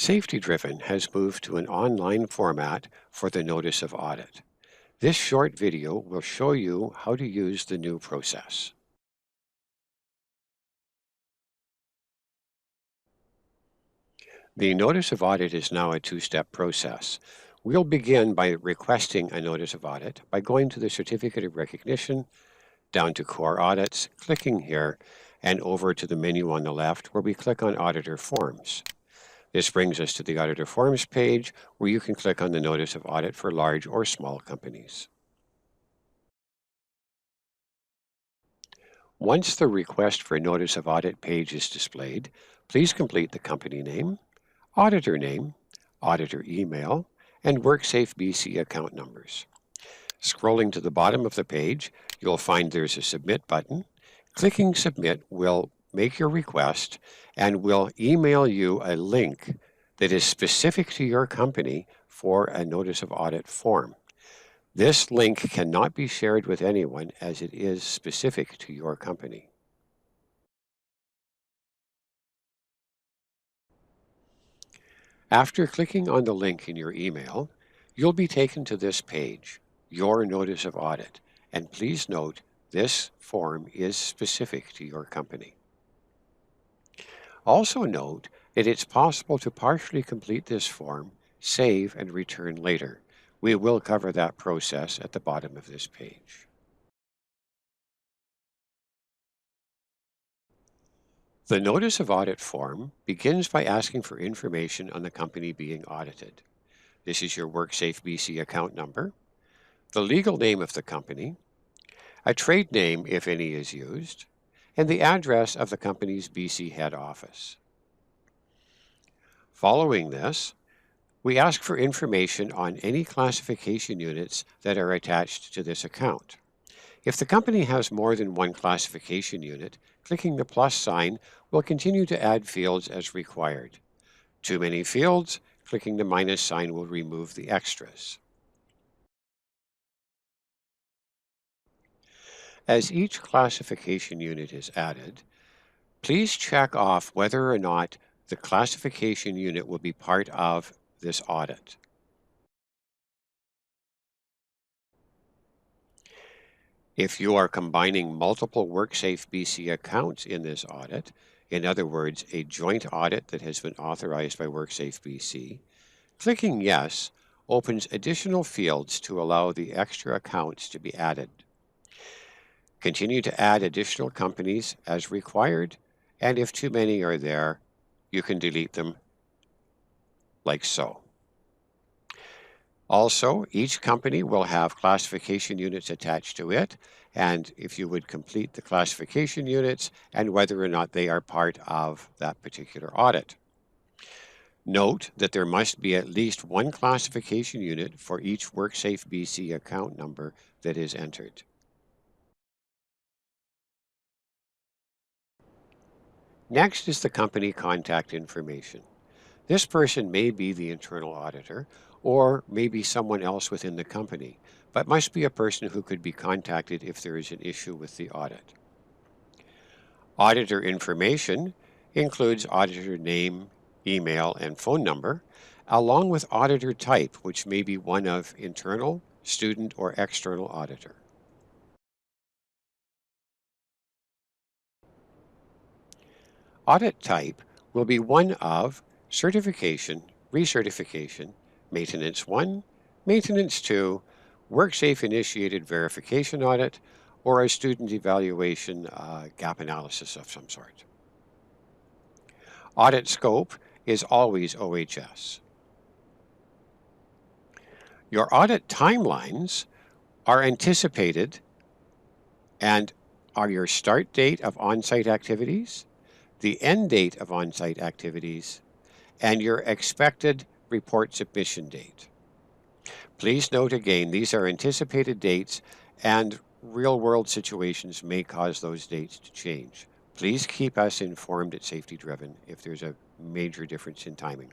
Safety Driven has moved to an online format for the Notice of Audit. This short video will show you how to use the new process. The Notice of Audit is now a two-step process. We'll begin by requesting a Notice of Audit by going to the Certificate of Recognition, down to Core Audits, clicking here, and over to the menu on the left where we click on Auditor Forms. This brings us to the Auditor Forms page where you can click on the Notice of Audit for large or small companies. Once the Request for Notice of Audit page is displayed, please complete the company name, auditor name, auditor email, and WorkSafe BC account numbers. Scrolling to the bottom of the page, you'll find there's a Submit button. Clicking Submit will make your request and will email you a link that is specific to your company for a Notice of Audit form. This link cannot be shared with anyone as it is specific to your company. After clicking on the link in your email, you'll be taken to this page, Your Notice of Audit, and please note this form is specific to your company. Also note that it's possible to partially complete this form, save, and return later. We will cover that process at the bottom of this page. The Notice of Audit form begins by asking for information on the company being audited. This is your WorkSafe BC account number, the legal name of the company, a trade name if any is used, and the address of the company's BC head office. Following this, we ask for information on any classification units that are attached to this account. If the company has more than one classification unit, clicking the plus sign will continue to add fields as required. Too many fields, clicking the minus sign will remove the extras. As each classification unit is added, please check off whether or not the classification unit will be part of this audit. If you are combining multiple WorkSafe BC accounts in this audit, in other words, a joint audit that has been authorized by WorkSafe BC, clicking Yes opens additional fields to allow the extra accounts to be added. Continue to add additional companies as required, and if too many are there, you can delete them like so. Also, each company will have classification units attached to it, and if you would complete the classification units and whether or not they are part of that particular audit. Note that there must be at least one classification unit for each WorkSafe BC account number that is entered. Next is the company contact information. This person may be the internal auditor or may be someone else within the company, but must be a person who could be contacted if there is an issue with the audit. Auditor information includes auditor name, email, and phone number, along with auditor type, which may be one of internal, student, or external auditor. Audit type will be one of certification, recertification, maintenance 1, maintenance 2, WorkSafe initiated verification audit, or a student evaluation gap analysis of some sort. Audit scope is always OHS. Your audit timelines are anticipated and are your start date of on-site activities, the end date of on-site activities, and your expected report submission date. Please note again, these are anticipated dates and real-world situations may cause those dates to change. Please keep us informed at Safety Driven if there's a major difference in timing.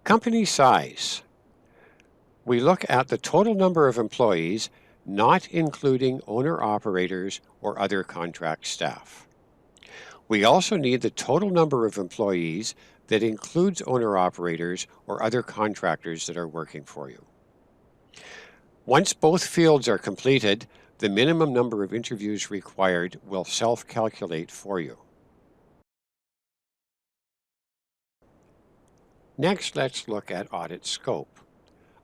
Company size. We look at the total number of employees, not including owner-operators or other contract staff. We also need the total number of employees that includes owner-operators or other contractors that are working for you. Once both fields are completed, the minimum number of interviews required will self-calculate for you. Next, let's look at audit scope.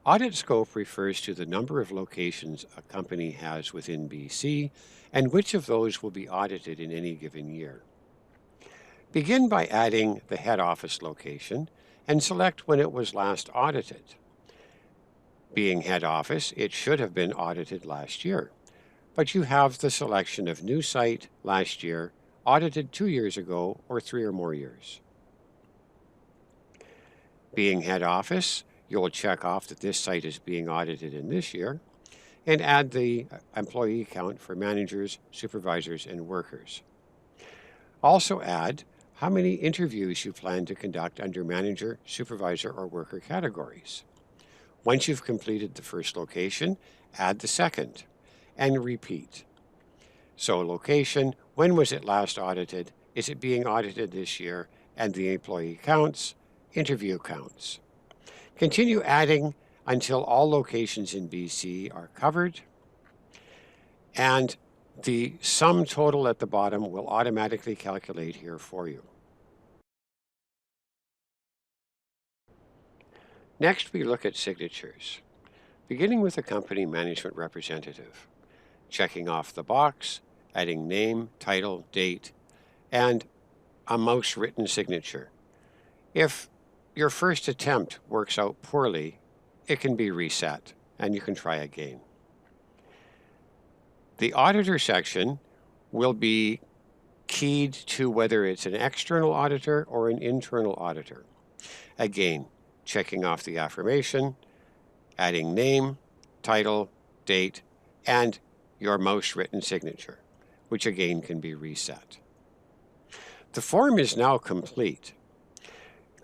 Audit scope refers to the number of locations a company has within BC and which of those will be audited in any given year. Begin by adding the head office location and select when it was last audited. Being head office, it should have been audited last year, but you have the selection of new site last year, audited 2 years ago, or 3 or more years. Being head office, you'll check off that this site is being audited in this year and add the employee count for managers, supervisors, and workers. Also add how many interviews you plan to conduct under manager, supervisor, or worker categories. Once you've completed the first location, add the second and repeat. So location, when was it last audited? Is it being audited this year? And the employee counts, interview counts. Continue adding until all locations in BC are covered, and the sum total at the bottom will automatically calculate here for you. Next, we look at signatures, beginning with a company management representative, checking off the box, adding name, title, date, and a mouse written signature. If your first attempt works out poorly, it can be reset and you can try again. The auditor section will be keyed to whether it's an external auditor or an internal auditor. Again, checking off the affirmation, adding name, title, date, and your mouse written signature, which again can be reset. The form is now complete.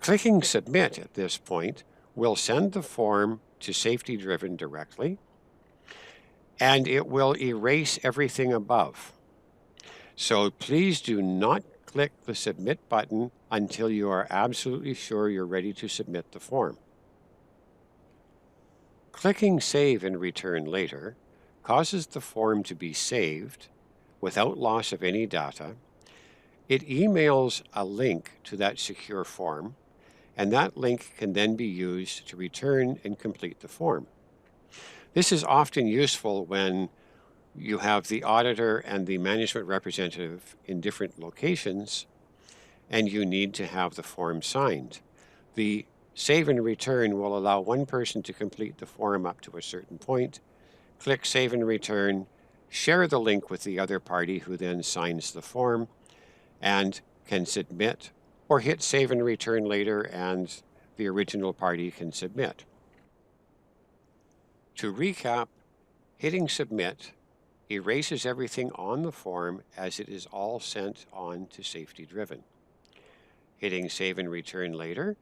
Clicking Submit at this point will send the form to Safety Driven directly, and it will erase everything above. So please do not click the Submit button until you are absolutely sure you're ready to submit the form. Clicking Save and Return Later causes the form to be saved without loss of any data. It emails a link to that secure form, and that link can then be used to return and complete the form. This is often useful when you have the auditor and the management representative in different locations and you need to have the form signed. The Save and Return will allow one person to complete the form up to a certain point. Click Save and Return, share the link with the other party who then signs the form and can submit, or hit Save and Return later and the original party can submit. To recap, hitting Submit erases everything on the form as it is all sent on to Safety Driven. Hitting Save and Return later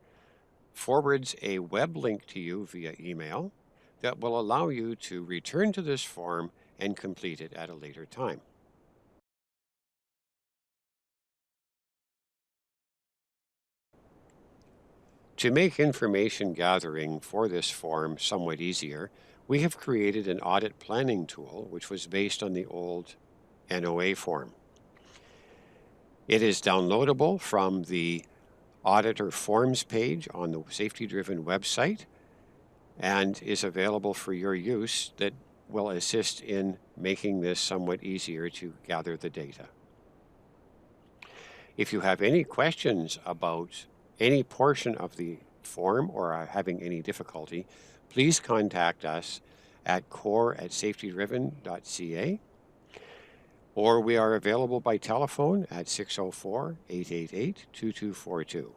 forwards a web link to you via email that will allow you to return to this form and complete it at a later time. To make information gathering for this form somewhat easier, we have created an audit planning tool which was based on the old NOA form. It is downloadable from the Auditor Forms page on the Safety Driven website and is available for your use that will assist in making this somewhat easier to gather the data. If you have any questions about any portion of the form or are having any difficulty, please contact us at core@safetydriven.ca, or we are available by telephone at 604-888-2242.